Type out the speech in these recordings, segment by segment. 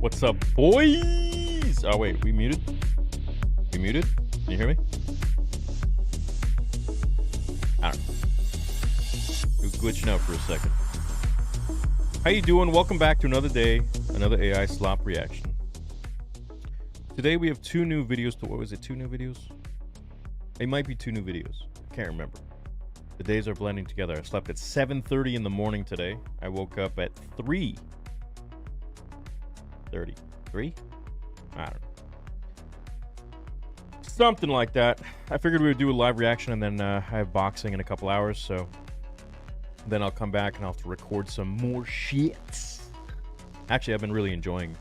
What's up, boys? Oh, wait, we muted? We muted? Can you hear me? I don't know. It was glitching out for a second. How you doing? Welcome back to another day, another AI SLOP reaction. Today we have two new videos to, what was it, two new videos? It might be two new videos. I can't remember. The days are blending together. I slept at 7:30 in the morning today. I woke up at 3:33? I don't know. Something like that. I figured we would do a live reaction and then I have boxing in a couple hours, so then I'll come back and I'll have to record some more shit. Actually, I've been really enjoying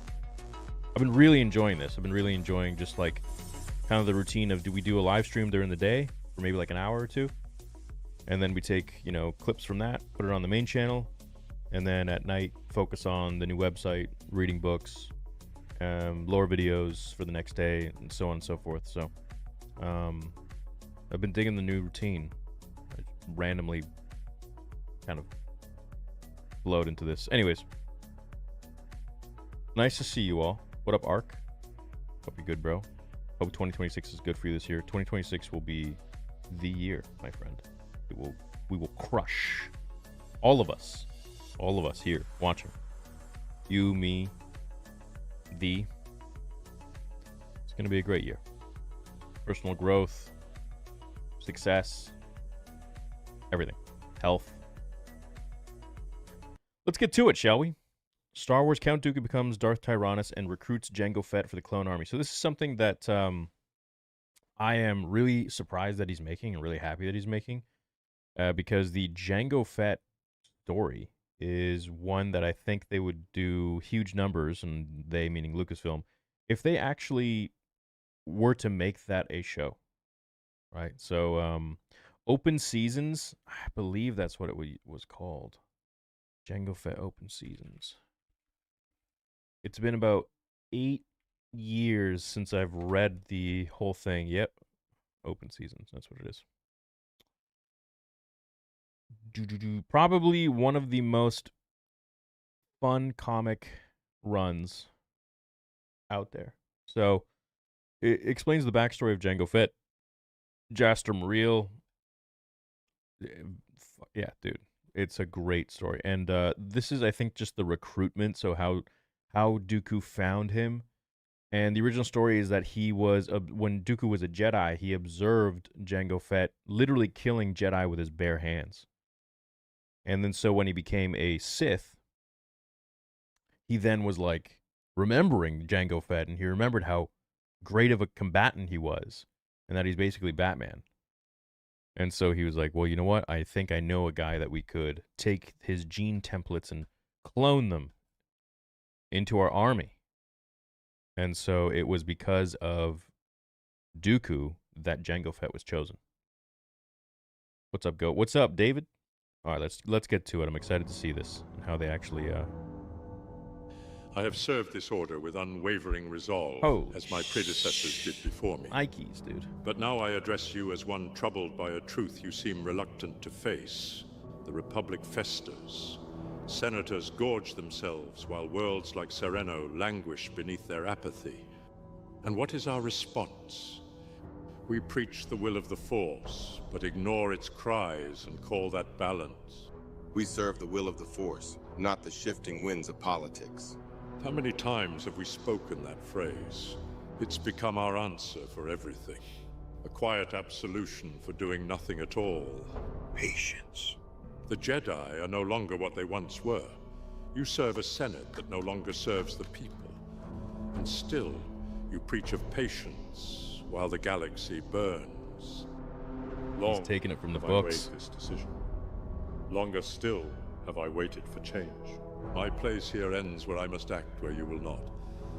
this. I've been really enjoying just like kind of the routine of, do we do a live stream during the day for maybe like an hour or two? And then we take, you know, clips from that, put it on the main channel, and then at night focus on the new website, reading books, lore videos for the next day, and so on and so forth. So I've been digging the new routine. I randomly kind of flowed into this. Anyways, nice to see you all. What up, Ark? Hope you're good, bro. Hope 2026 is good for you this year. 2026 will be the year, my friend. We will crush all of us here watching. You, me, thee. It's gonna be a great year. Personal growth, success, everything, health. Let's get to it, shall we? Star Wars Count Dooku becomes Darth Tyrannus and recruits Jango Fett for the clone army. So this is something that I am really surprised that he's making and really happy that he's making. Because the Jango Fett story is one that I think they would do huge numbers, and they meaning Lucasfilm, if they actually were to make that a show, right? So Open Seasons, I believe that's what it was called. Jango Fett Open Seasons. It's been about 8 years since I've read the whole thing. Yep, Open Seasons, that's what it is. Probably one of the most fun comic runs out there. So it explains the backstory of Jango Fett, Jaster Muriel. Yeah, dude, it's a great story. And this is, I think, just the recruitment. So how Dooku found him. And the original story is that he was, when Dooku was a Jedi, he observed Jango Fett literally killing Jedi with his bare hands. And then so when he became a Sith, he then was like remembering Jango Fett, and he remembered how great of a combatant he was, and that he's basically Batman. And so he was like, well, you know what? I think I know a guy that we could take his gene templates and clone them into our army. And so it was because of Dooku that Jango Fett was chosen. What's up, Go? What's up, David? All right, let's get to it. I'm excited to see this and how they actually. I have served this order with unwavering resolve, as my predecessors did before me. Nikes, dude. But now I address you as one troubled by a truth you seem reluctant to face. The Republic festers. Senators gorge themselves while worlds like Sereno languish beneath their apathy. And what is our response? We preach the will of the Force, but ignore its cries and call that balance. We serve the will of the Force, not the shifting winds of politics. How many times have we spoken that phrase? It's become our answer for everything. A quiet absolution for doing nothing at all. Patience. The Jedi are no longer what they once were. You serve a Senate that no longer serves the people. And still, you preach of patience while the galaxy burns. Long He's taking it from the have books. I weighed this decision. Longer still have I waited for change. My place here ends where I must act where you will not.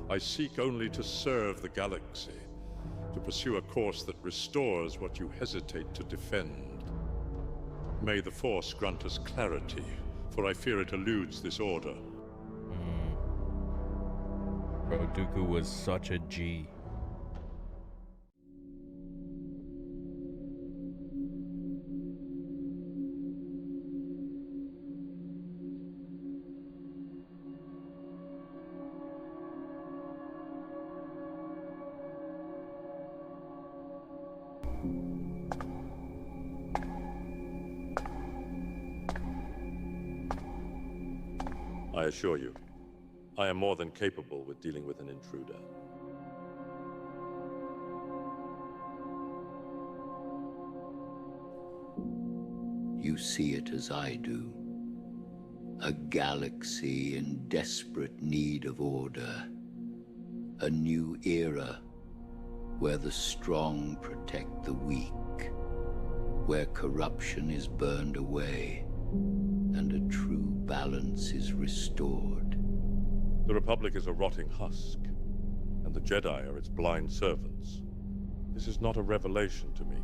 I seek only to serve the galaxy, to pursue a course that restores what you hesitate to defend. May the Force grant us clarity, for I fear it eludes this order. Bro, Dooku was such a G. I assure you, I am more than capable with dealing with an intruder. You see it as I do. A galaxy in desperate need of order. A new era where the strong protect the weak. Where corruption is burned away and a true balance is restored. The Republic is a rotting husk, and the Jedi are its blind servants. This is not a revelation to me.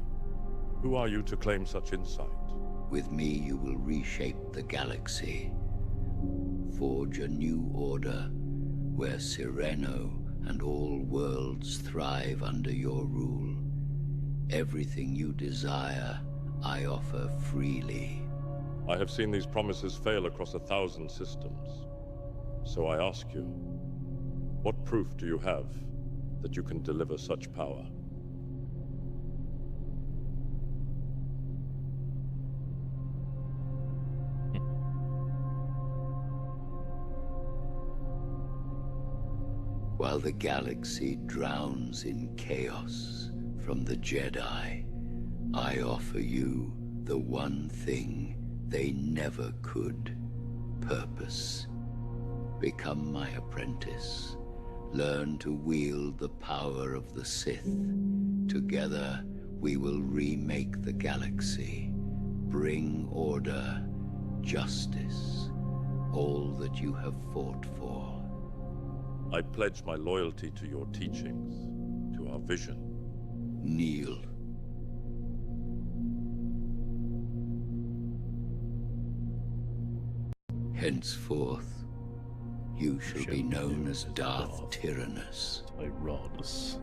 Who are you to claim such insight? With me, you will reshape the galaxy. Forge a new order where Sereno and all worlds thrive under your rule. Everything you desire, I offer freely. I have seen these promises fail across 1,000 systems. So I ask you, what proof do you have that you can deliver such power? While the galaxy drowns in chaos from the Jedi, I offer you the one thing they never could: purpose. Become my apprentice. Learn to wield the power of the Sith. Together, we will remake the galaxy. Bring order, justice, all that you have fought for. I pledge my loyalty to your teachings, to our vision. Kneel. Henceforth, you shall be known as Darth Tyrannus. Tyrannus.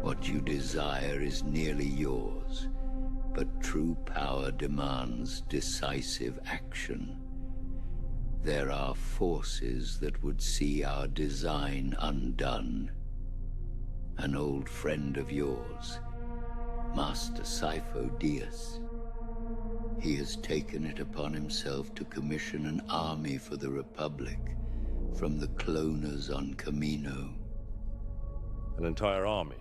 What you desire is nearly yours, but true power demands decisive action. There are forces that would see our design undone. An old friend of yours, Master Sifo Dyas. He has taken it upon himself to commission an army for the Republic from the cloners on Camino. An entire army?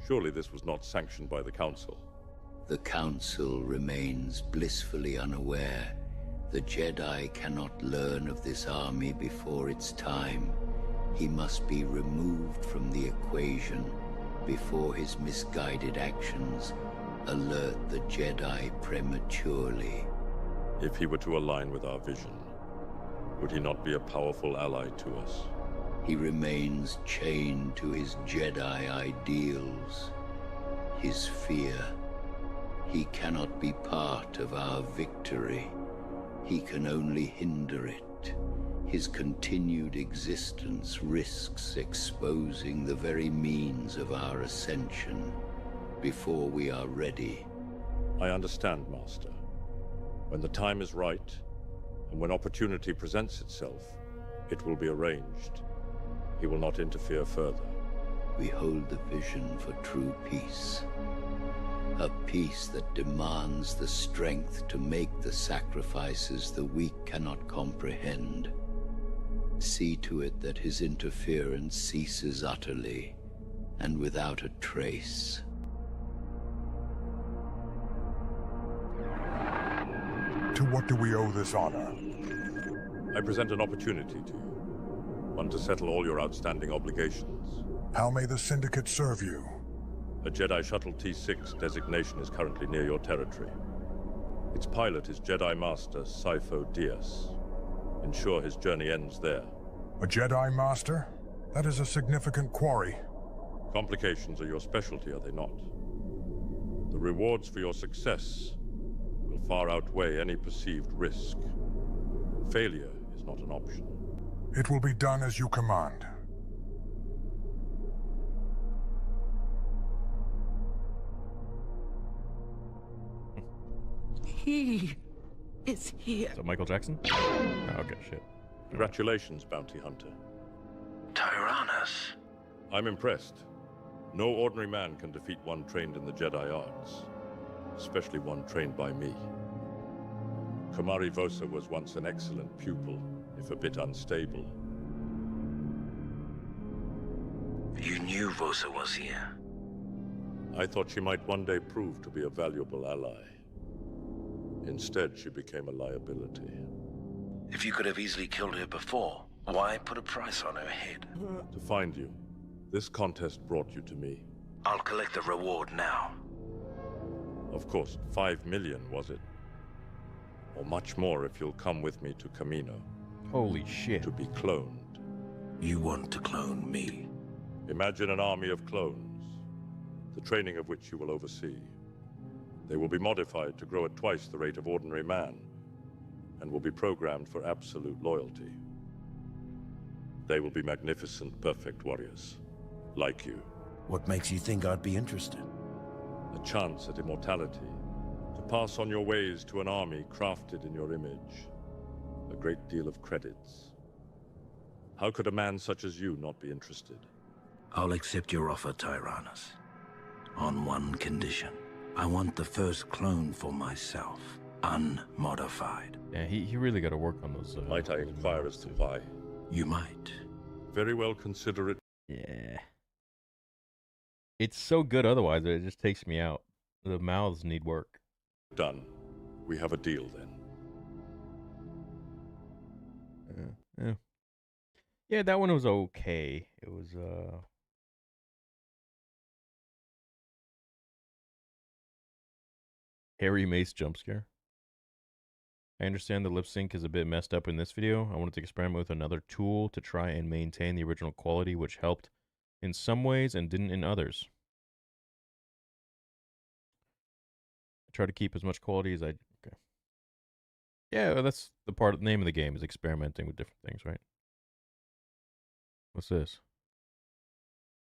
Surely this was not sanctioned by the Council. The Council remains blissfully unaware. The Jedi cannot learn of this army before its time. He must be removed from the equation before his misguided actions alert the Jedi prematurely. If he were to align with our vision, would he not be a powerful ally to us? He remains chained to his Jedi ideals, his fear. He cannot be part of our victory. He can only hinder it. His continued existence risks exposing the very means of our ascension before we are ready. I understand, Master. When the time is right, and when opportunity presents itself, it will be arranged. He will not interfere further. We hold the vision for true peace. A peace that demands the strength to make the sacrifices the weak cannot comprehend. See to it that his interference ceases utterly and without a trace. To what do we owe this honor? I present an opportunity to you. One to settle all your outstanding obligations. How may the Syndicate serve you? A Jedi Shuttle T6 designation is currently near your territory. Its pilot is Jedi Master Sifo Dyas. Ensure his journey ends there. A Jedi Master? That is a significant quarry. Complications are your specialty, are they not? The rewards for your success will far outweigh any perceived risk. Failure is not an option. It will be done as you command. He is here. Is that Michael Jackson? Oh, okay, shit. Congratulations, Bounty Hunter. Tyrannus. I'm impressed. No ordinary man can defeat one trained in the Jedi arts, especially one trained by me. Kamari Vosa was once an excellent pupil, if a bit unstable. You knew Vosa was here. I thought she might one day prove to be a valuable ally. Instead, she became a liability. If you could have easily killed her before, why put a price on her head? To find you. This contest brought you to me. I'll collect the reward now. Of course, 5 million, was it? Or much more if you'll come with me to Camino. Holy shit. To be cloned. You want to clone me? Imagine an army of clones, the training of which you will oversee. They will be modified to grow at twice the rate of ordinary man, and will be programmed for absolute loyalty. They will be magnificent, perfect warriors, like you. What makes you think I'd be interested? A chance at immortality, to pass on your ways to an army crafted in your image. A great deal of credits. How could a man such as you not be interested? I'll accept your offer, Tyrannus. On one condition. I want the first clone for myself, unmodified. Yeah, he really got to work on those. Might I inquire as to why? You might. Very well, consider it. Yeah. It's so good otherwise, it just takes me out. The mouths need work. Done. We have a deal then. Yeah. Yeah, that one was okay. It was, Harry Mace jump scare. I understand the lip sync is a bit messed up in this video. I wanted to experiment with another tool to try and maintain the original quality, which helped in some ways and didn't in others. I try to keep as much quality as I... Okay. Yeah, well, that's the name of the game, is experimenting with different things, right? What's this?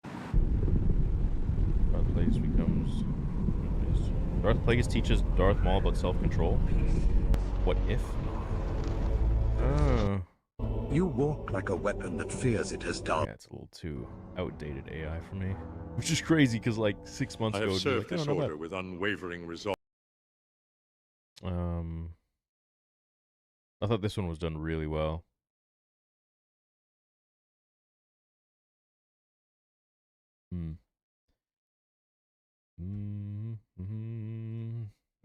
Darth Plagueis becomes... Darth Plagueis teaches Darth Maul about self-control. What if? You walk like a weapon that fears it has done. Yeah, it's a little too outdated AI for me. Which is crazy, because like 6 months I ago... have served like, this order with unwavering resolve. I thought this one was done really well.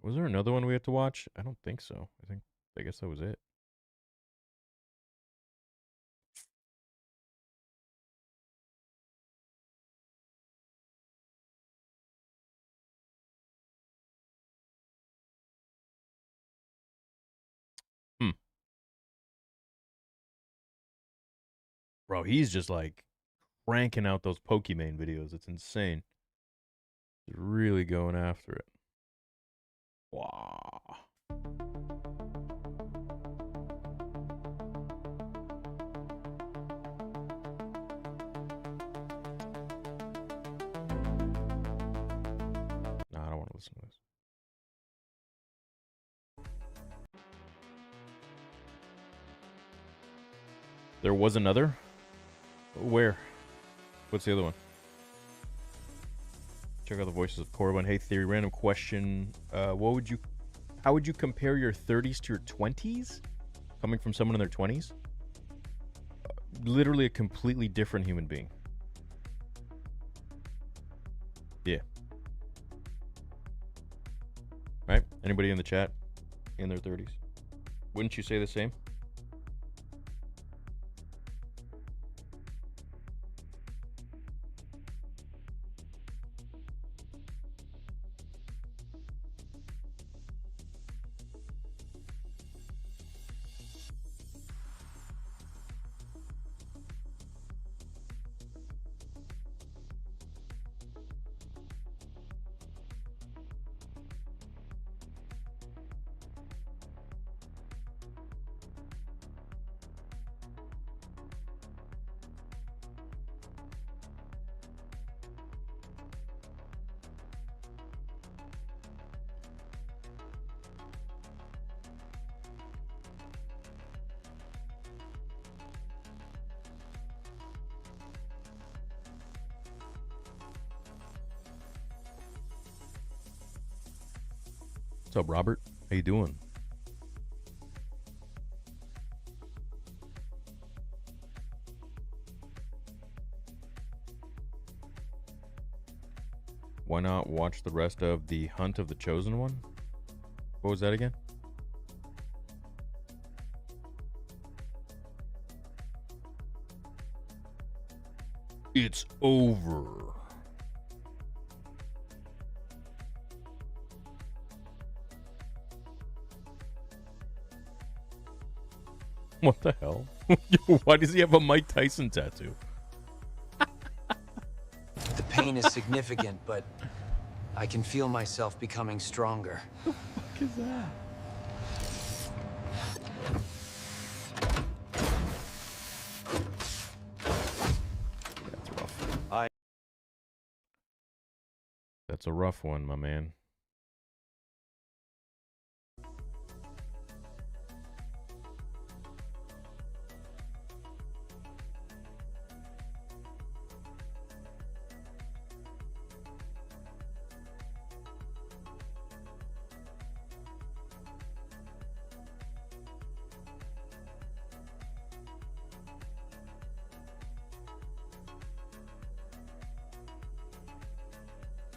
Was there another one we had to watch? I don't think so. I guess that was it. Bro, he's just like cranking out those Pokemon videos. It's insane. He's really going after it. Wow. No, I don't want to listen to this. There was another? Where? What's the other one? Check out the voices of Korriban. Hey, Theory, random question. How would you compare your 30s to your 20s? Coming from someone in their 20s? Literally a completely different human being. Yeah. Right? Anybody in the chat in their 30s? Wouldn't you say the same? What's up, Robert? How you doing? Why not watch the rest of The Hunt of the Chosen One? What was that again? It's over. What the hell? Yo, why does he have a Mike Tyson tattoo? The pain is significant, but I can feel myself becoming stronger. What the fuck is that? That's rough. That's a rough one, my man.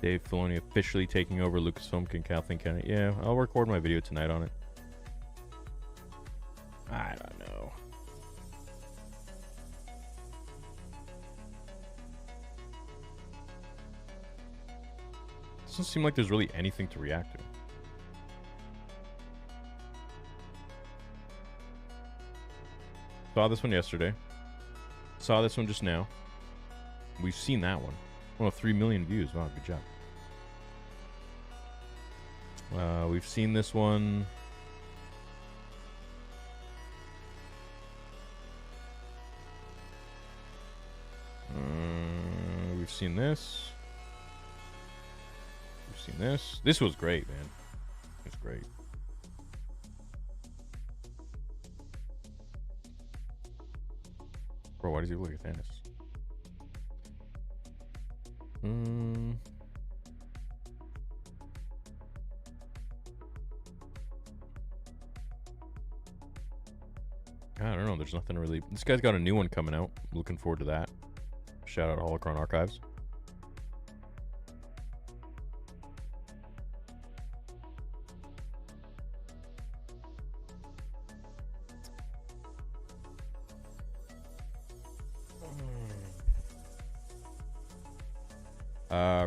Dave Filoni officially taking over Lucasfilm. Can Kathleen Kennedy? Yeah, I'll record my video tonight on it. I don't know. Doesn't seem like there's really anything to react to. Saw this one yesterday. Saw this one just now. We've seen that one. Well, 3 million views. Wow, good job. We've seen this one. We've seen this. We've seen this. This was great, man. It's great. Bro, why does he look like Thanos? I don't know. There's nothing really. This guy's got a new one coming out. Looking forward to that. Shout out to Holocron Archives.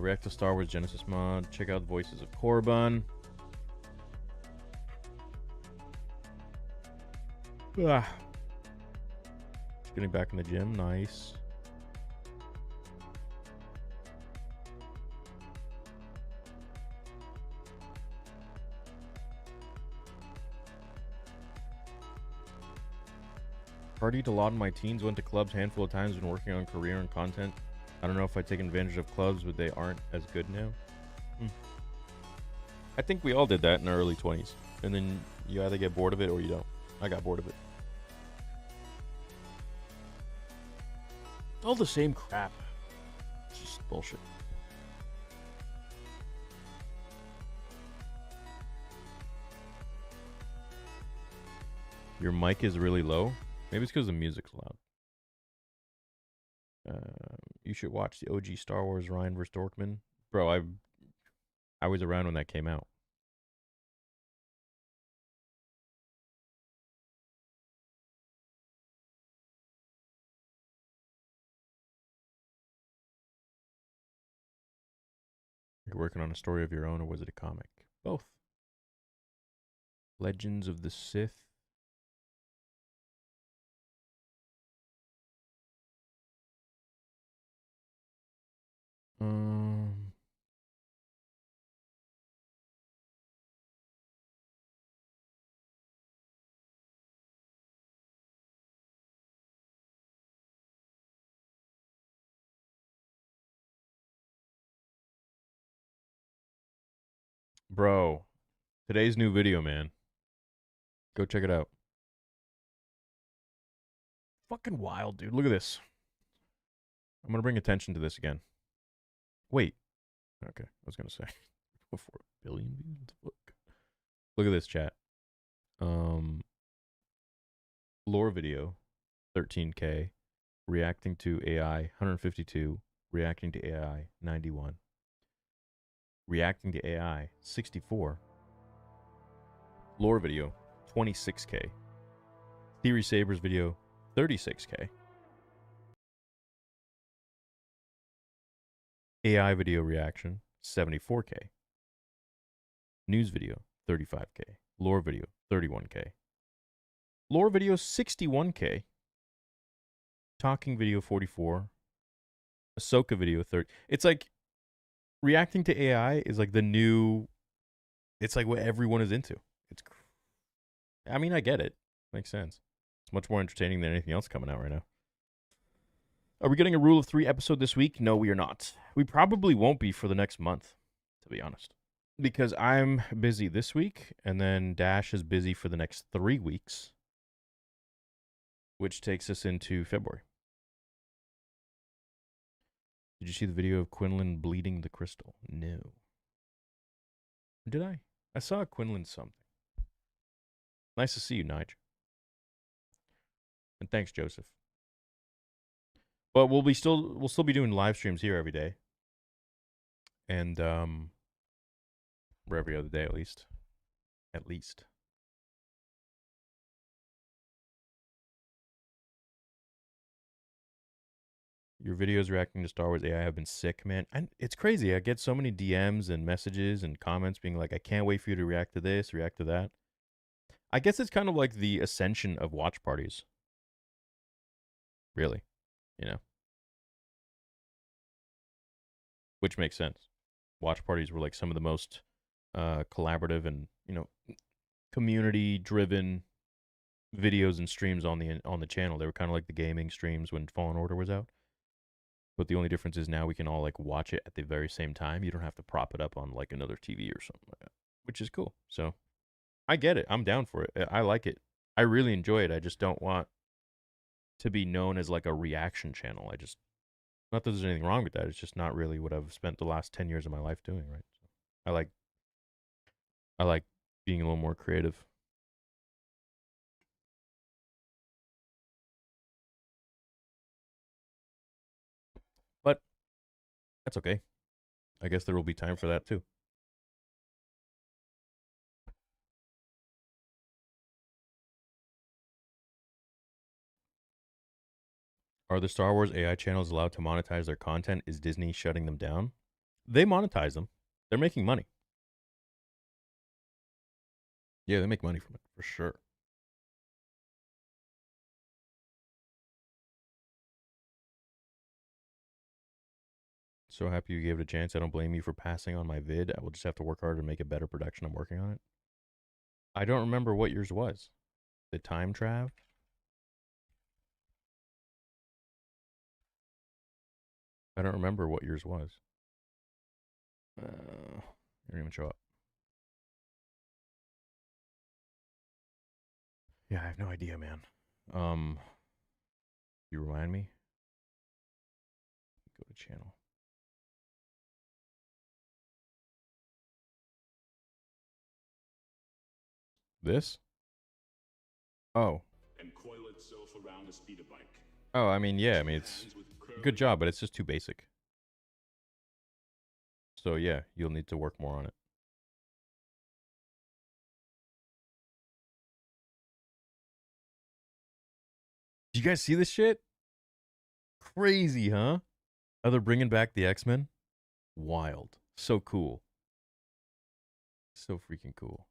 React to Star Wars Genesis mod. Check out Voices of Korriban. Just getting back in the gym. Nice. Partied a lot in my teens, went to clubs a handful of times, been working on career and content. I don't know if I take advantage of clubs, but they aren't as good now. I think we all did that in our early 20s. And then you either get bored of it or you don't. I got bored of it. All the same crap. It's just bullshit. Your mic is really low. Maybe it's because the music's loud. You should watch the OG Star Wars Ryan vs. Dorkman. Bro, I was around when that came out. You're working on a story of your own, or was it a comic? Both. Legends of the Sith. Bro, today's new video, man. Go check it out. Fucking wild, dude. Look at this. I'm going to bring attention to this again. Wait. Okay, I was going to say. 4 billion views? What the fuck? Look at this, chat. Lore video, 13K. Reacting to AI, 152. Reacting to AI, 91. reacting to AI, 64. Lore video, 26K. Theory Sabers video, 36K. AI video reaction, 74K. News video, 35K. Lore video, 31K. Lore video, 61K. Talking video, 44. Ahsoka video, 30. It's like reacting to AI is like the new. It's like what everyone is into. I mean, I get it. Makes sense. It's much more entertaining than anything else coming out right now. Are we getting a Rule of 3 episode this week? No, we are not. We probably won't be for the next month, to be honest. Because I'm busy this week, and then Dash is busy for the next 3 weeks, which takes us into February. Did you see the video of Quinlan bleeding the crystal? No. Did I? I saw Quinlan something. Nice to see you, Nige. And thanks, Joseph. But we'll still be doing live streams here every day. And or every other day at least. At least. Your videos reacting to Star Wars AI have been sick, man. And it's crazy. I get so many DMs and messages and comments being like, I can't wait for you to react to this, react to that. I guess it's kind of like the ascension of watch parties. Really, you know? Which makes sense. Watch parties were like some of the most collaborative and, you know, community-driven videos and streams on the channel. They were kind of like the gaming streams when Fallen Order was out. But the only difference is now we can all like watch it at the very same time. You don't have to prop it up on like another TV or something like that, which is cool. So I get it. I'm down for it. I like it. I really enjoy it. I just don't want to be known as like a reaction channel. Not that there's anything wrong with that. It's just not really what I've spent the last 10 years of my life doing, right? So I like being a little more creative. But that's okay. I guess there will be time for that too. Are the Star Wars AI channels allowed to monetize their content? Is Disney shutting them down? They monetize them. They're making money. Yeah, they make money from it, for sure. So happy you gave it a chance. I don't blame you for passing on my vid. I will just have to work harder to make a better production. I'm working on it. I don't remember what yours was. The time trav? I don't remember what yours was. You didn't even show up. Yeah, I have no idea, man. You remind me? Go to channel. This? Oh. And coil itself around a speeder bike. Oh, I mean, yeah, I mean, it's good job, but it's just too basic. So, yeah, you'll need to work more on it. Do you guys see this shit? Crazy, huh? Oh, they're bringing back the X-Men? Wild. So cool. So freaking cool.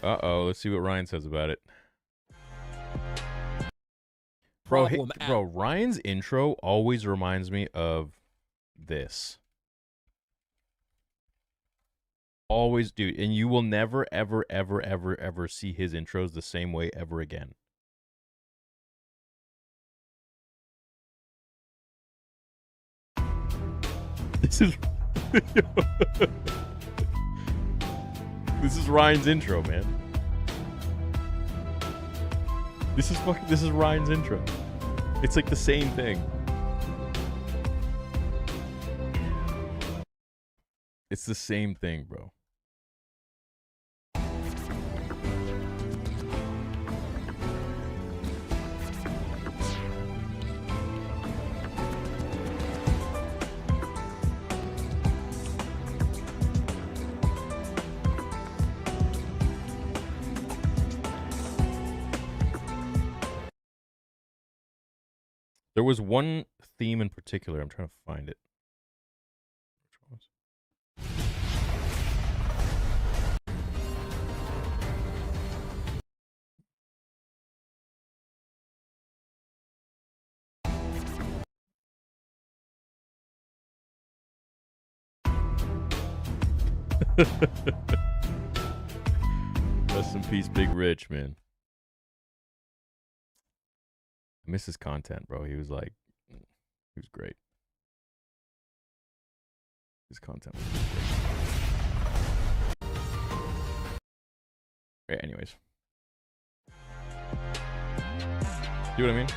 Uh-oh, let's see what Ryan says about it. Bro, Ryan's intro always reminds me of this. Always, dude. And you will never, ever, ever, ever, ever see his intros the same way ever again. This is... This is Ryan's intro, man. This is Ryan's intro. It's like the same thing. It's the same thing, bro. There was one theme in particular. I'm trying to find it. Rest in peace, Big Rich, man. I miss his content, bro. He was great. His content was great. Yeah, anyways. See what I mean?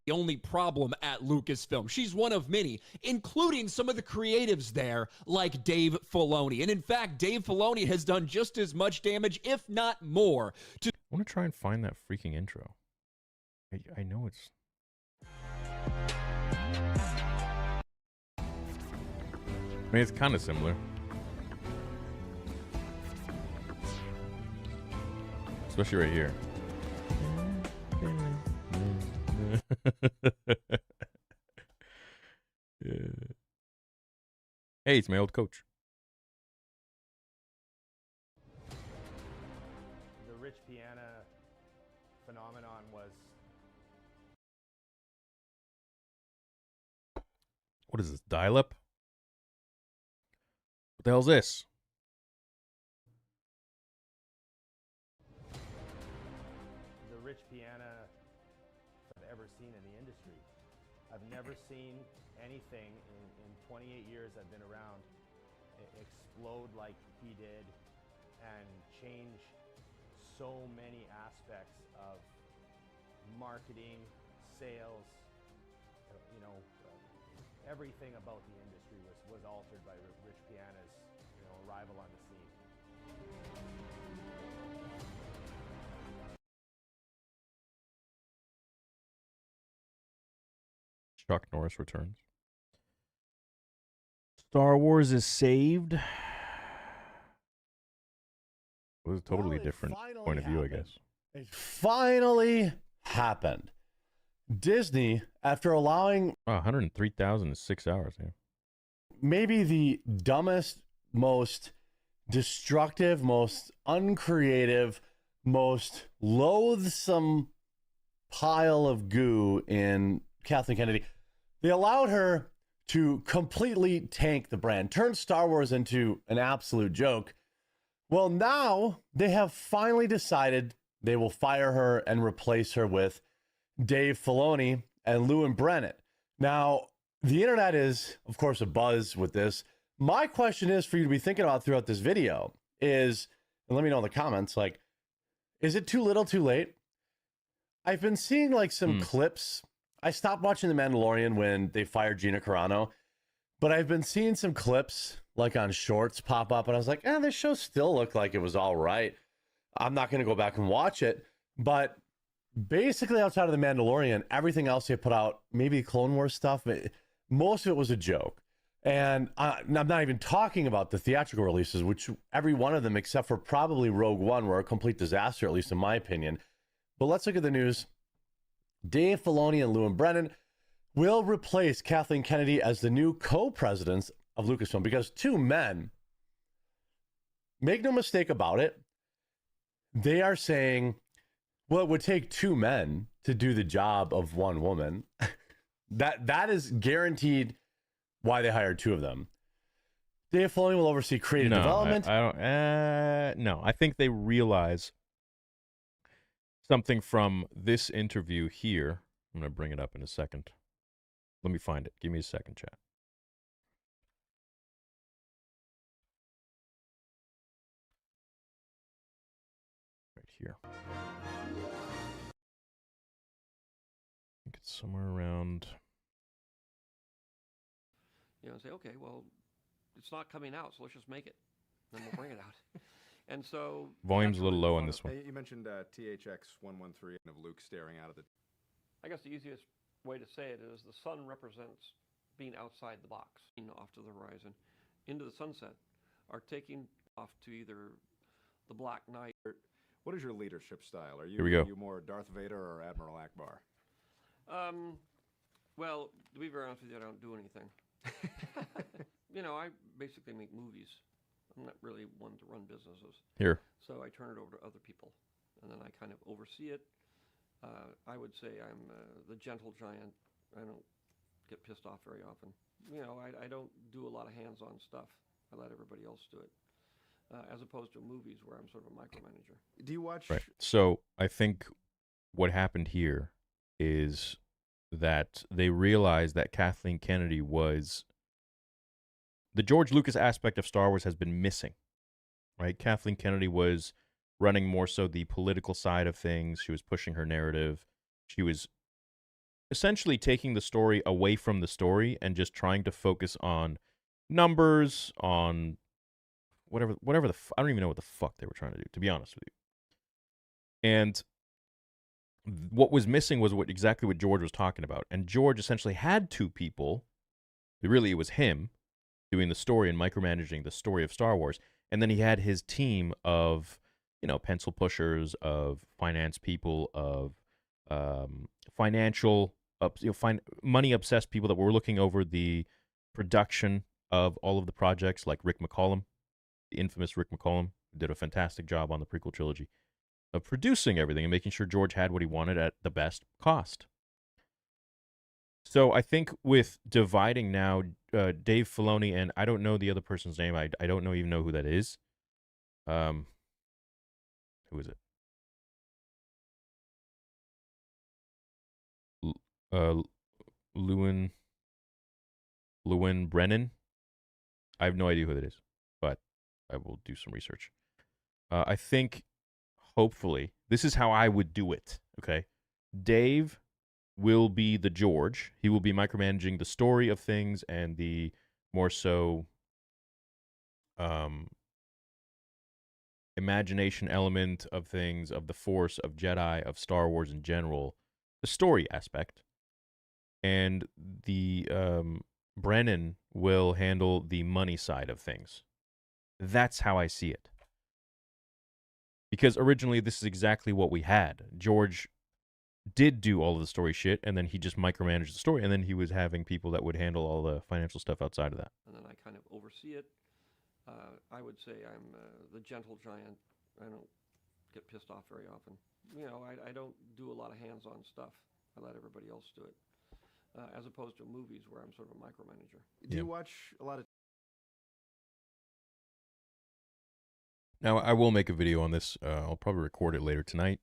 The only problem at Lucasfilm. She's one of many, including some of the creatives there, like Dave Filoni. And in fact, Dave Filoni has done just as much damage, if not more. I want to try and find that freaking intro. I know it's... I mean, it's kind of similar. Especially right here. Yeah. Hey, it's my old coach. The rich piano phenomenon was... What is this, dial-up? What the hell's this? The rich piano I've ever seen in the industry. I've never seen anything in 28 years I've been around explode like he did and change so many aspects of marketing, sales, everything about the industry was altered by Rich Piana's arrival on the scene. Chuck Norris returns. Star Wars is saved. It was a totally different point of view, I guess. It finally happened. Disney, after allowing 103,000 in 6 hours. Yeah. Maybe the dumbest, most destructive, most uncreative, most loathsome pile of goo in Kathleen Kennedy, they allowed her to completely tank the brand, turn Star Wars into an absolute joke. Well, now they have finally decided they will fire her and replace her with Dave Filoni and Lewin Brennan. Now, the internet is, of course, abuzz with this. My question is for you to be thinking about throughout this video is, and let me know in the comments, is it too little, too late? I've been seeing some clips. I stopped watching The Mandalorian when they fired Gina Carano, but I've been seeing some clips on Shorts pop up, and I was like, this show still looked like it was all right. I'm not going to go back and watch it, but basically outside of The Mandalorian, everything else they put out, maybe Clone Wars stuff, most of it was a joke. And I'm not even talking about the theatrical releases, which every one of them, except for probably Rogue One, were a complete disaster, at least in my opinion. But let's look at the news. Dave Filoni and Lewin Brennan will replace Kathleen Kennedy as the new co-presidents of Lucasfilm, because two men, make no mistake about it, they are saying, well, it would take two men to do the job of one woman. That is guaranteed why they hired two of them. Dave Filoni will oversee creative development. I don't. No, I think they realize something from this interview here. I'm going to bring it up in a second. Let me find it. Give me a second, chat. Right here. I think it's somewhere around... say, okay, well, it's not coming out, so let's just make it. Then we'll bring it out. And so... Volume's a little low on this one. You mentioned THX-113 of Luke staring out of the... I guess the easiest way to say it is the sun represents being outside the box, off to the horizon, into the sunset, are taking off to either the black night What is your leadership style? Are Here we go. you more Darth Vader or Admiral Akbar? Well, to be very honest with you, I don't do anything. You know, I basically make movies. I'm not really one to run businesses. Here. So I turn it over to other people, and then I kind of oversee it. I would say I'm the gentle giant. I don't get pissed off very often. You know, I don't do a lot of hands-on stuff. I let everybody else do it, as opposed to movies where I'm sort of a micromanager. Do you watch? Right. So I think what happened here is that they realized that Kathleen Kennedy was the George Lucas aspect of Star Wars has been missing, right? Kathleen Kennedy was running more so the political side of things. She was pushing her narrative. She was essentially taking the story away from the story and just trying to focus on numbers, on whatever I don't even know what the fuck they were trying to do, to be honest with you. And what was missing was exactly what George was talking about. And George essentially had two people. Really, it was him doing the story and micromanaging the story of Star Wars. And then he had his team of, you know, pencil pushers, of finance people, of financial, money obsessed people that were looking over the production of all of the projects, like Rick McCallum, the infamous Rick McCallum, who did a fantastic job on the prequel trilogy of producing everything and making sure George had what he wanted at the best cost. So I think with dividing now, Dave Filoni and I don't know the other person's name. I don't even know who that is. Who is it? Lewin Brennan. I have no idea who that is, but I will do some research. I think, hopefully, this is how I would do it. Okay, Dave will be the George. He will be micromanaging the story of things and the more so imagination element of things, of the Force, of Jedi, of Star Wars in general, the story aspect. And the Brennan will handle the money side of things. That's how I see it. Because originally this is exactly what we had. George did do all of the story shit, and then he just micromanaged the story, and then he was having people that would handle all the financial stuff outside of that. And then I kind of oversee it. I would say I'm the gentle giant. I don't get pissed off very often. You know, I don't do a lot of hands-on stuff. I let everybody else do it, as opposed to movies where I'm sort of a micromanager. Do you watch a lot of? Now, I will make a video on this. I'll probably record it later tonight.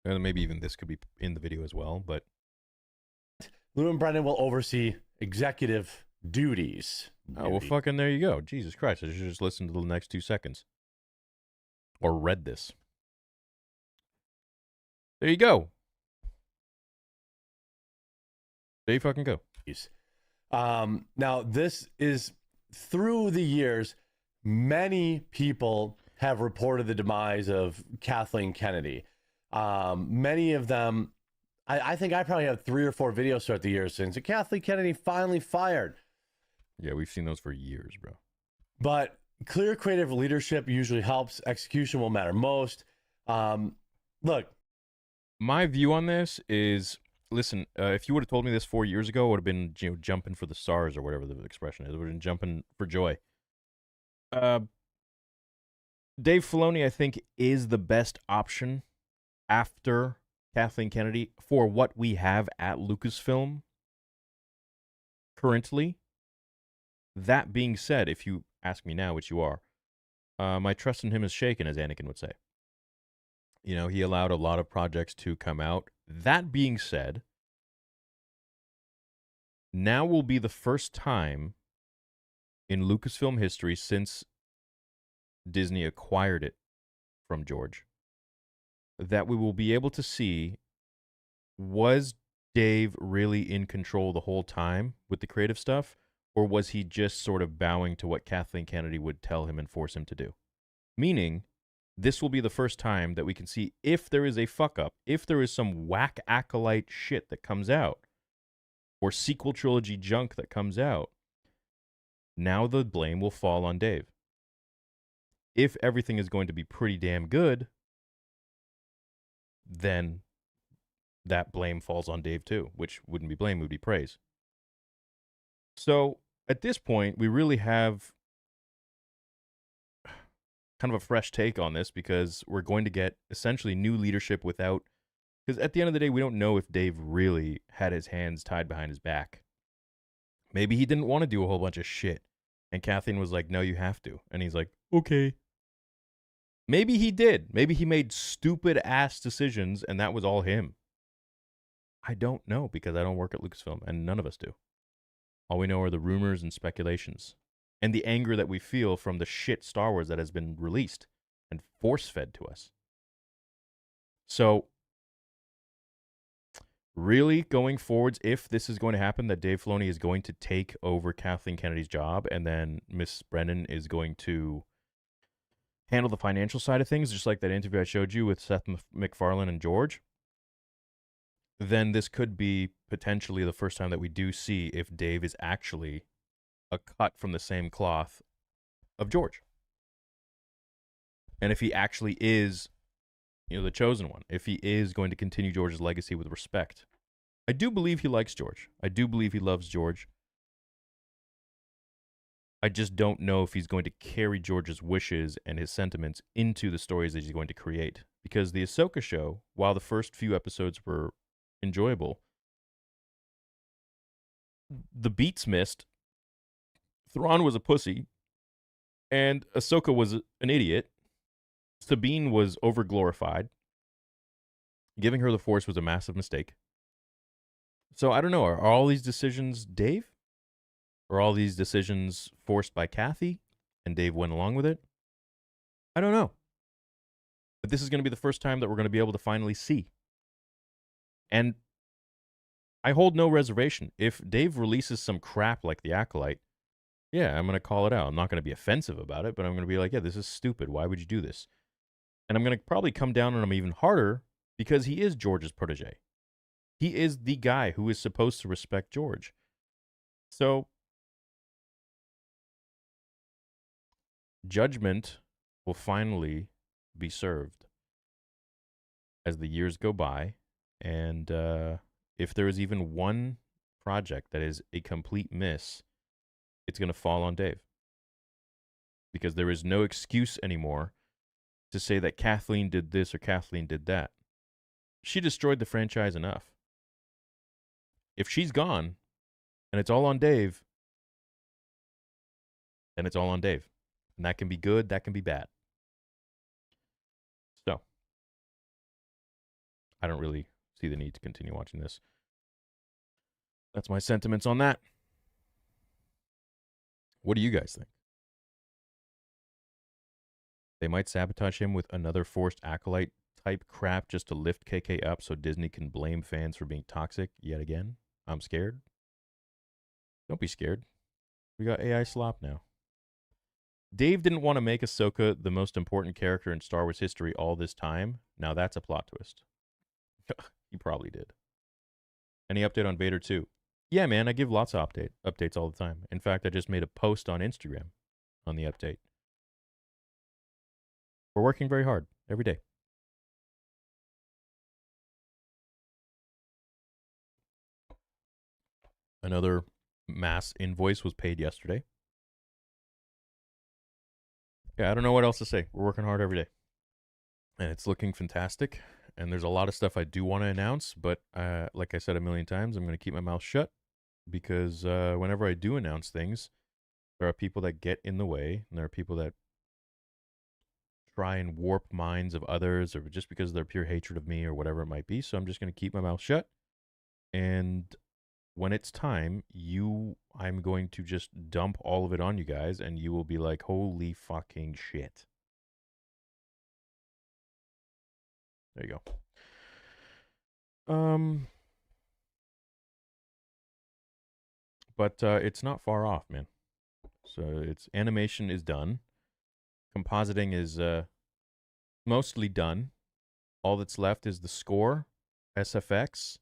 And maybe even this could be in the video as well, but Lou and Brennan will oversee executive duties. Oh, well, fucking there you go. Jesus Christ. I should just listen to the next 2 seconds. Or read this. There you go. There you fucking go. Now, this is, through the years, many people have reported the demise of Kathleen Kennedy. Many of them, I think I probably have 3 or 4 videos throughout the years since Kathleen Kennedy finally fired. Yeah, we've seen those for years, bro. But clear creative leadership usually helps. Execution will matter most. Look. My view on this is, listen, if you would have told me this 4 years ago, it would have been, you know, jumping for the stars or whatever the expression is. It would have been jumping for joy. Dave Filoni, I think, is the best option after Kathleen Kennedy for what we have at Lucasfilm currently. That being said, if you ask me now, which you are, my trust in him is shaken, as Anakin would say. You know, he allowed a lot of projects to come out. That being said, now will be the first time in Lucasfilm history since Disney acquired it from George that we will be able to see, was Dave really in control the whole time with the creative stuff, or was he just sort of bowing to what Kathleen Kennedy would tell him and force him to do? Meaning, this will be the first time that we can see if there is a fuck-up, if there is some whack acolyte shit that comes out, or sequel trilogy junk that comes out, now the blame will fall on Dave. If everything is going to be pretty damn good, then that blame falls on Dave too, which wouldn't be blame, it would be praise. So at this point, we really have kind of a fresh take on this because we're going to get essentially new leadership without, because at the end of the day, we don't know if Dave really had his hands tied behind his back. Maybe he didn't want to do a whole bunch of shit. And Kathleen was like, no, you have to. And he's like, okay. Maybe he did. Maybe he made stupid ass decisions and that was all him. I don't know because I don't work at Lucasfilm and none of us do. All we know are the rumors and speculations and the anger that we feel from the shit Star Wars that has been released and force-fed to us. So, really, going forwards, if this is going to happen, that Dave Filoni is going to take over Kathleen Kennedy's job and then Miss Brennan is going to handle the financial side of things, just like that interview I showed you with Seth MacFarlane and George, then this could be potentially the first time that we do see if Dave is actually a cut from the same cloth of George. And if he actually is, the chosen one, if he is going to continue George's legacy with respect. I do believe he likes George. I do believe he loves George. I just don't know if he's going to carry George's wishes and his sentiments into the stories that he's going to create. Because the Ahsoka show, while the first few episodes were enjoyable, the beats missed. Thrawn was a pussy, and Ahsoka was an idiot. Sabine was overglorified. Giving her the Force was a massive mistake. So I don't know, are all these decisions Dave? Or all these decisions forced by Kathy, and Dave went along with it? I don't know. But this is going to be the first time that we're going to be able to finally see. And I hold no reservation. If Dave releases some crap like The Acolyte, yeah, I'm going to call it out. I'm not going to be offensive about it, but I'm going to be like, yeah, this is stupid. Why would you do this? And I'm going to probably come down on him even harder because he is George's protege. He is the guy who is supposed to respect George. So, judgment will finally be served as the years go by. And if there is even one project that is a complete miss, it's going to fall on Dave. Because there is no excuse anymore to say that Kathleen did this or Kathleen did that. She destroyed the franchise enough. If she's gone and it's all on Dave, then it's all on Dave. And that can be good, that can be bad. So, I don't really see the need to continue watching this. That's my sentiments on that. What do you guys think? They might sabotage him with another forced acolyte type crap just to lift KK up so Disney can blame fans for being toxic yet again. I'm scared. Don't be scared. We got AI SLOP now. Dave didn't want to make Ahsoka the most important character in Star Wars history all this time. Now that's a plot twist. He probably did. Any update on Vader 2? Yeah, man, I give lots of updates all the time. In fact, I just made a post on Instagram on the update. We're working very hard every day. Another mass invoice was paid yesterday. Yeah, I don't know what else to say. We're working hard every day. And it's looking fantastic. And there's a lot of stuff I do want to announce. But like I said a million times, I'm going to keep my mouth shut. Because whenever I do announce things, there are people that get in the way. And there are people that try and warp minds of others. Or just because of their pure hatred of me or whatever it might be. So I'm just going to keep my mouth shut. And when it's time, I'm going to just dump all of it on you guys, and you will be like, holy fucking shit. There you go. But it's not far off, man. So animation is done. Compositing is mostly done. All that's left is the score, SFX,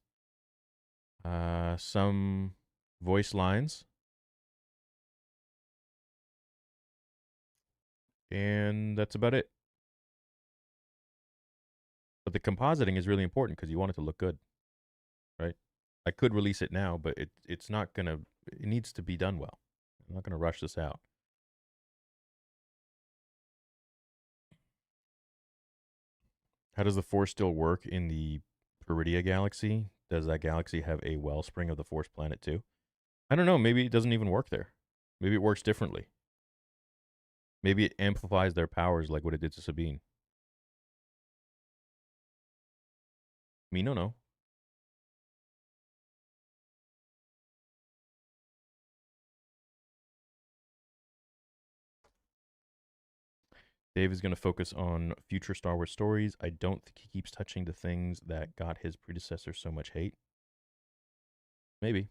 some voice lines, and that's about it. But the compositing is really important because you want it to look good, right? I could release it now, but it's not gonna. It needs to be done well. I'm not gonna rush this out. How does the Force still work in the Peridia galaxy? Does that galaxy have a wellspring of the Force planet too? I don't know. Maybe it doesn't even work there. Maybe it works differently. Maybe it amplifies their powers like what it did to Sabine. Me no no. Dave is going to focus on future Star Wars stories. I don't think he keeps touching the things that got his predecessor so much hate. Maybe.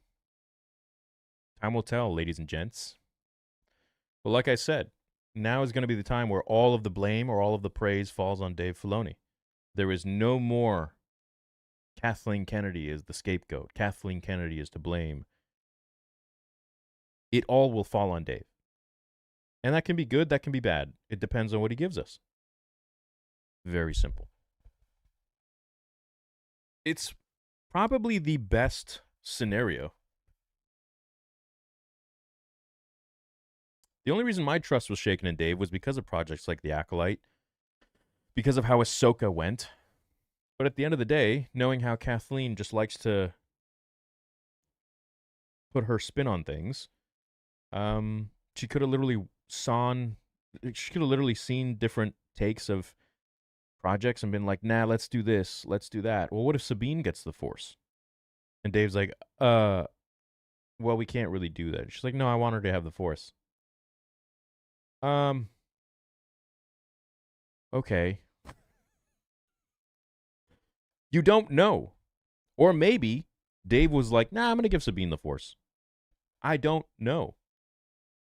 Time will tell, ladies and gents. But like I said, now is going to be the time where all of the blame or all of the praise falls on Dave Filoni. There is no more Kathleen Kennedy is the scapegoat. Kathleen Kennedy is to blame. It all will fall on Dave. And that can be good, that can be bad. It depends on what he gives us. Very simple. It's probably the best scenario. The only reason my trust was shaken in Dave was because of projects like The Acolyte, because of how Ahsoka went. But at the end of the day, knowing how Kathleen just likes to put her spin on things, she could have literally seen different takes of projects and been like, nah, let's do this, let's do that. Well, what if Sabine gets the Force? And Dave's like, well, we can't really do that. She's like, no, I want her to have the Force. Okay. You don't know. Or maybe Dave was like, nah, I'm going to give Sabine the Force. I don't know.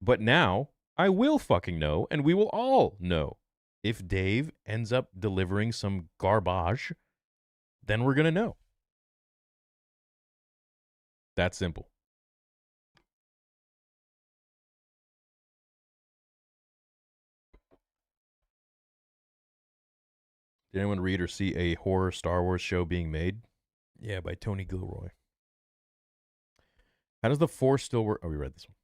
But now I will fucking know, and we will all know. If Dave ends up delivering some garbage, then we're going to know. That simple. Did anyone read or see a horror Star Wars show being made? Yeah, by Tony Gilroy. How does the Force still work? Oh, we read this one.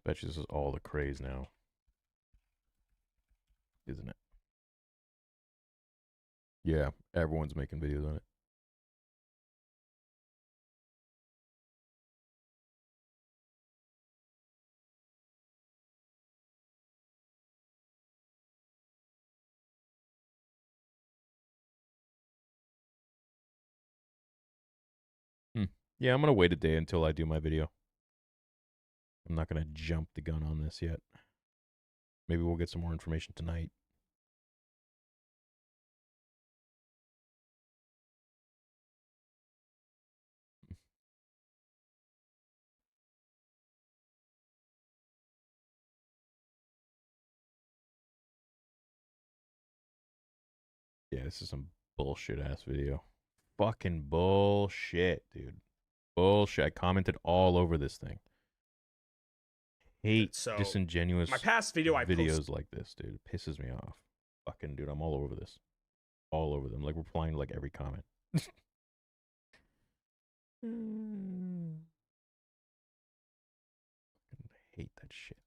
Bet you this is all the craze now. Isn't it? Yeah, everyone's making videos on it. Yeah, I'm going to wait a day until I do my video. I'm not going to jump the gun on this yet. Maybe we'll get some more information tonight. Yeah, this is some bullshit ass video. Fucking bullshit, dude. Bullshit. I commented all over this thing. Hate disingenuous my past video videos like this, dude. It pisses me off. Fucking dude, I'm all over this. All over them. Like replying to like every comment. I hate that shit.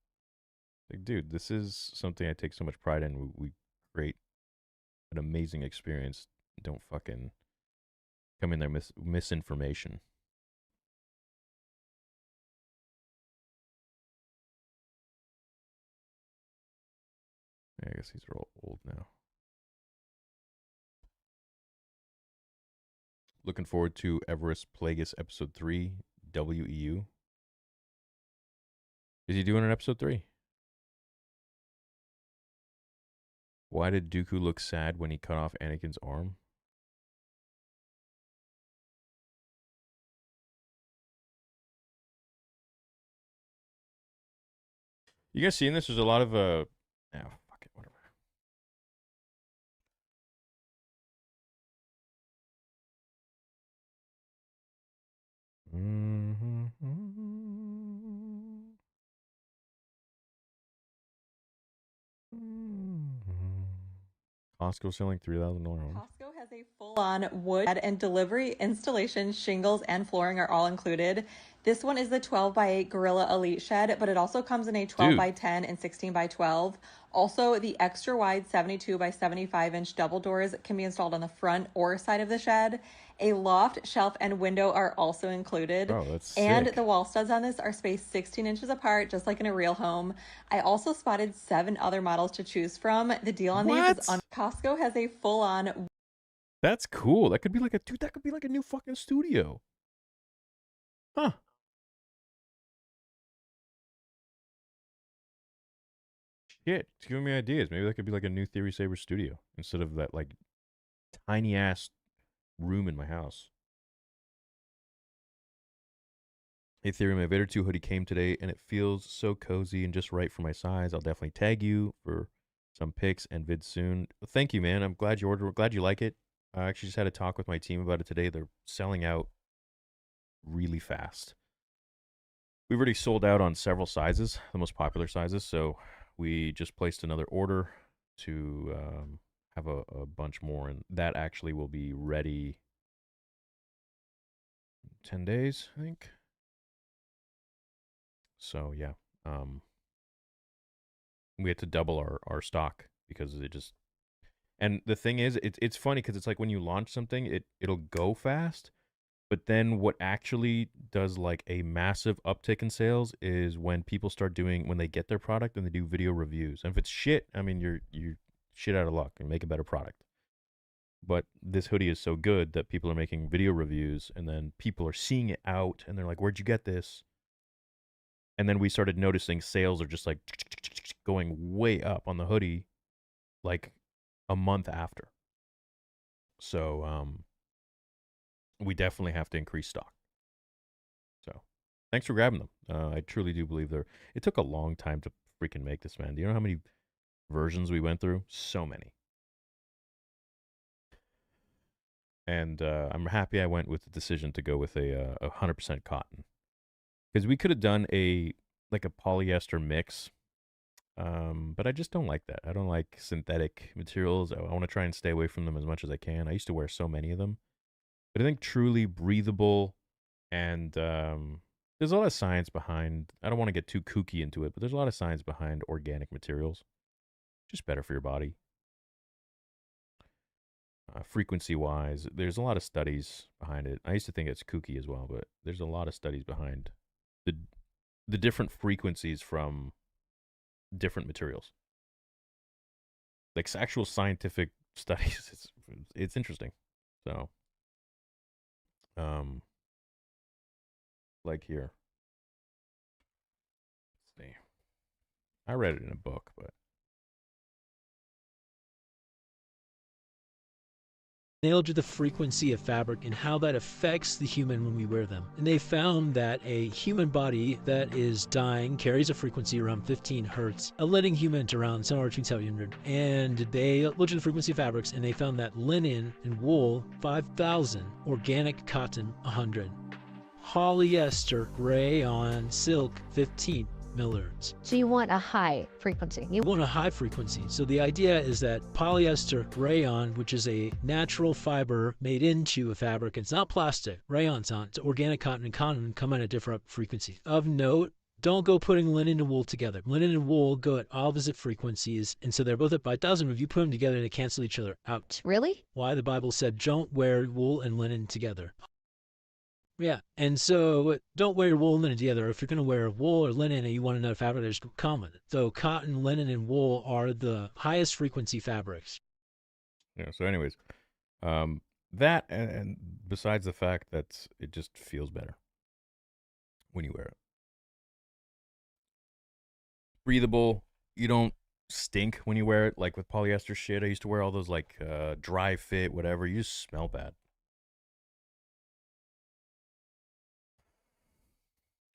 Like, dude, this is something I take so much pride in. We create an amazing experience. Don't fucking come in there misinformation. I guess these are all old now. Looking forward to Everest Plagueis episode 3, WEU. Is he doing an episode 3? Why did Dooku look sad when he cut off Anakin's arm? You guys seeing this? There's a lot of fuck it, whatever. Costco selling $3,000 homes. Costco has a full-on wood and delivery, installation, shingles, and flooring are all included. This one is the 12x8 Gorilla Elite Shed, but it also comes in a 12x10 and 16x12. Also, the extra wide 72x75-inch double doors can be installed on the front or side of the shed. A loft, shelf, and window are also included. Oh, that's and sick. the wall studs on this are spaced 16 inches apart, just like in a real home. I also spotted 7 other models to choose from. The deal on these is Costco has a full-on. That's cool. That could be like a dude. That could be like a new fucking studio. Huh. Shit, it's giving me ideas. Maybe that could be like a new Theory Saber studio instead of that like tiny ass room in my house. Hey Theory, my Vader 2 hoodie came today and it feels so cozy and just right for my size. I'll definitely tag you for some pics and vids soon. Thank you, man. I'm glad you ordered. Glad you like it. I actually just had a talk with my team about it today. They're selling out really fast. We've already sold out on several sizes, the most popular sizes, so we just placed another order to have a bunch more, and that actually will be ready in 10 days, I think. So, yeah. We had to double our stock because it just... And the thing is, it's funny because it's like when you launch something, it'll go fast, but then what actually does like a massive uptick in sales is when people start doing, when they get their product and they do video reviews. And if it's shit, I mean, you're shit out of luck and make a better product. But this hoodie is so good that people are making video reviews and then people are seeing it out and they're like, where'd you get this? And then we started noticing sales are just like going way up on the hoodie like a month after. So, we definitely have to increase stock. So, thanks for grabbing them. I truly do believe it took a long time to freaking make this, man. Do you know how many versions we went through? So many. And I'm happy I went with the decision to go with a 100% cotton. Because we could have done a polyester mix. But I just don't like that. I don't like synthetic materials. I want to try and stay away from them as much as I can. I used to wear so many of them. But I think truly breathable and there's a lot of science behind, I don't want to get too kooky into it, but there's a lot of science behind organic materials. Just better for your body. Frequency-wise, there's a lot of studies behind it. I used to think it's kooky as well, but there's a lot of studies behind the different frequencies from different materials. Like actual scientific studies. It's interesting. So, like here. Let's see. I read it in a book, but nailed to the frequency of fabric and how that affects the human when we wear them. And they found that a human body that is dying carries a frequency around 15 hertz, a living human to around somewhere between 700. And they looked at the frequency of fabrics and they found that linen and wool 5,000, organic cotton 100, polyester, rayon, silk 15 millihertz. So you want a high frequency. You want a high frequency. So the idea is that polyester rayon, which is a natural fiber made into a fabric, it's not plastic. Rayon's not. It's organic cotton and cotton come at a different frequency. Of note, don't go putting linen and wool together. Linen and wool go at opposite frequencies, and so they're both at 5,000. If you put them together, they cancel each other out. Really? Why the Bible said, don't wear wool and linen together. Yeah, and so don't wear your wool and linen together. If you're going to wear wool or linen and you want another fabric, there's common. So cotton, linen, and wool are the highest frequency fabrics. Yeah, so anyways, that and besides the fact that it just feels better when you wear it. Breathable, you don't stink when you wear it. Like with polyester shit, I used to wear all those like dry fit, whatever. You just smell bad.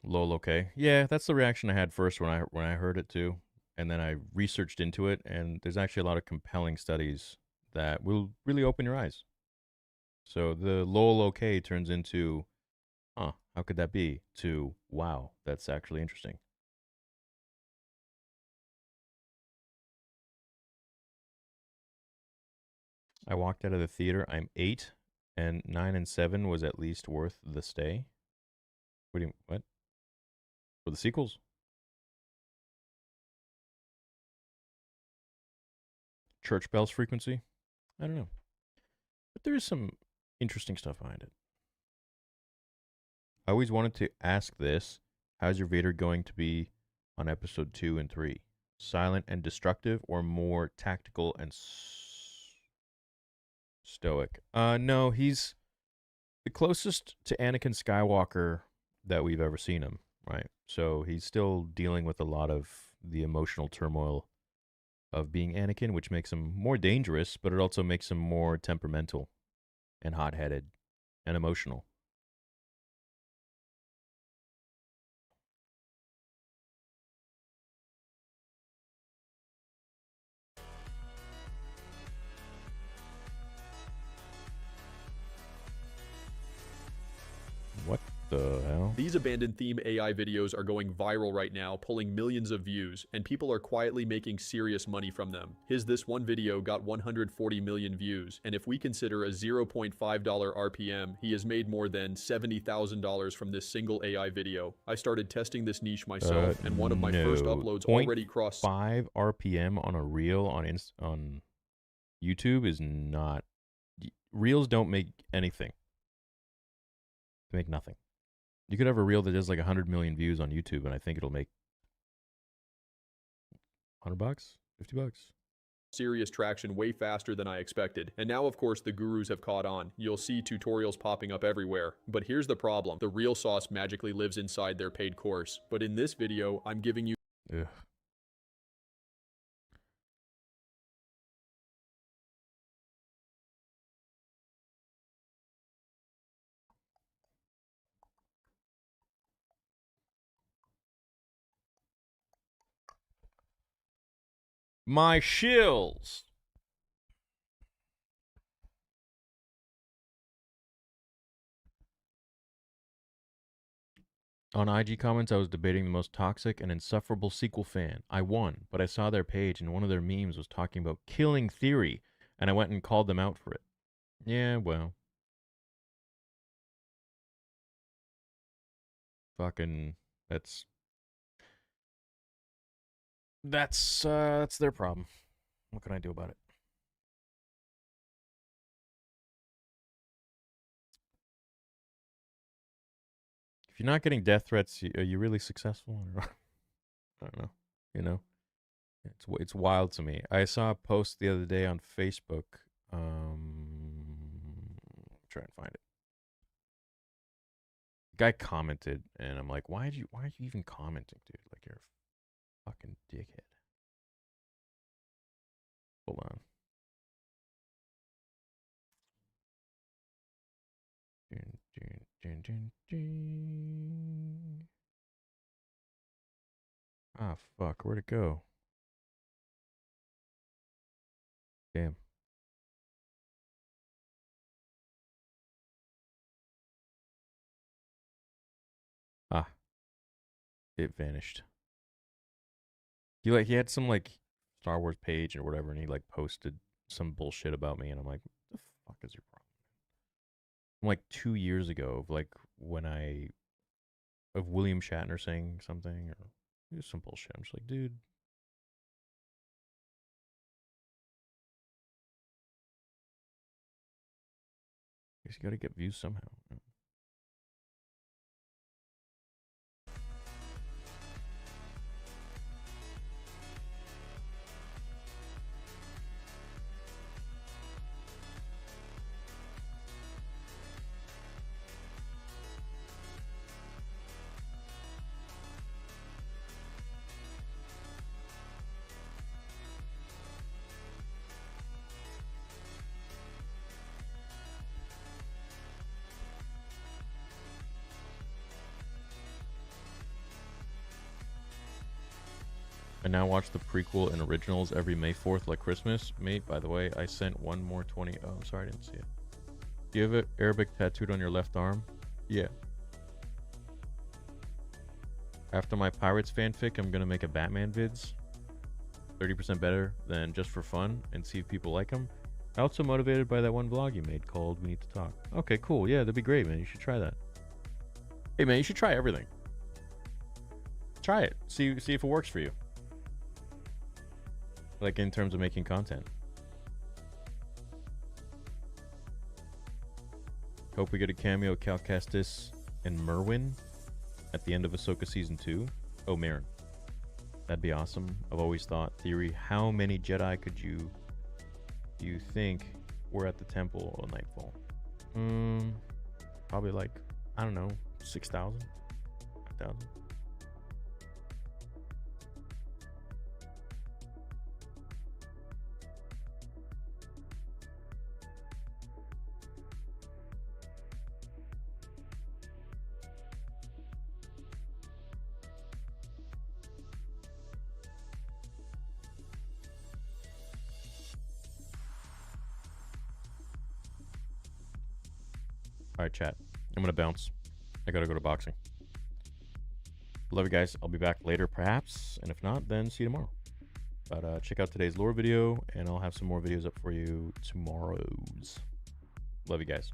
Lol, okay. Yeah, that's the reaction I had first when I heard it too. And then I researched into it, and there's actually a lot of compelling studies that will really open your eyes. So the lol, okay turns into, how could that be? To, wow, that's actually interesting. I walked out of the theater. I'm 8, and 9 and 7 was at least worth the stay. What? For the sequels? Church bells frequency? I don't know. But there is some interesting stuff behind it. I always wanted to ask this. How's your Vader going to be on episode 2 and 3? Silent and destructive, or more tactical and stoic? No, he's the closest to Anakin Skywalker that we've ever seen him, right? So he's still dealing with a lot of the emotional turmoil of being Anakin, which makes him more dangerous, but it also makes him more temperamental and hot-headed and emotional. What the hell? These abandoned theme AI videos are going viral right now, pulling millions of views, and people are quietly making serious money from them. This one video got 140 million views, and if we consider a $0.5 RPM, he has made more than $70,000 from this single AI video. I started testing this niche myself, and one of my first uploads already crossed 5 RPM on a reel on YouTube is not... Reels don't make anything. They make nothing. You could have a reel that does like 100 million views on YouTube, and I think it'll make $100, $50. Serious traction way faster than I expected. And now, of course, the gurus have caught on. You'll see tutorials popping up everywhere. But here's the problem. The real sauce magically lives inside their paid course. But in this video, I'm giving you... Ugh. My shills. On IG comments, I was debating the most toxic and insufferable sequel fan. I won, but I saw their page and one of their memes was talking about killing theory, and I went and called them out for it. Yeah, well. Fucking, that's their problem. What can I do about it? If you're not getting death threats, are you really successful? I don't know. You know, it's wild to me. I saw a post the other day on Facebook. Try and find it. Guy commented, and I'm like, why are you even commenting, dude? Like, you're a fucking dickhead. Hold on. Ah, fuck. Where'd it go? Damn. Ah. It vanished. He had some like Star Wars page or whatever, and he like posted some bullshit about me, and I'm like, what the fuck is your problem? From like 2 years ago, of like of William Shatner saying something or some bullshit. I'm just like, dude. I guess you gotta get views somehow. I now watch the prequel and originals every May 4th like Christmas. Mate, by the way, I sent one more 20. Oh, I'm sorry, I didn't see it. Do you have an Arabic tattooed on your left arm? Yeah. After my Pirates fanfic, I'm gonna make a Batman vids. 30% better than just for fun, and see if people like them. Also motivated by that one vlog you made called We Need to Talk. Okay, cool. Yeah, that'd be great, man. You should try that. Hey, man, you should try everything. Try it. See if it works for you. Like in terms of making content. Hope we get a cameo of Cal Kestis and Merwin at the end of Ahsoka Season 2. Oh, Marin. That'd be awesome. I've always thought, theory, how many Jedi could you think were at the temple on Nightfall? Probably like, I don't know, 6,000? 5,000? All right, chat. I'm going to bounce. I got to go to boxing. Love you guys. I'll be back later, perhaps. And if not, then see you tomorrow. But check out today's lore video, and I'll have some more videos up for you tomorrow's. Love you guys.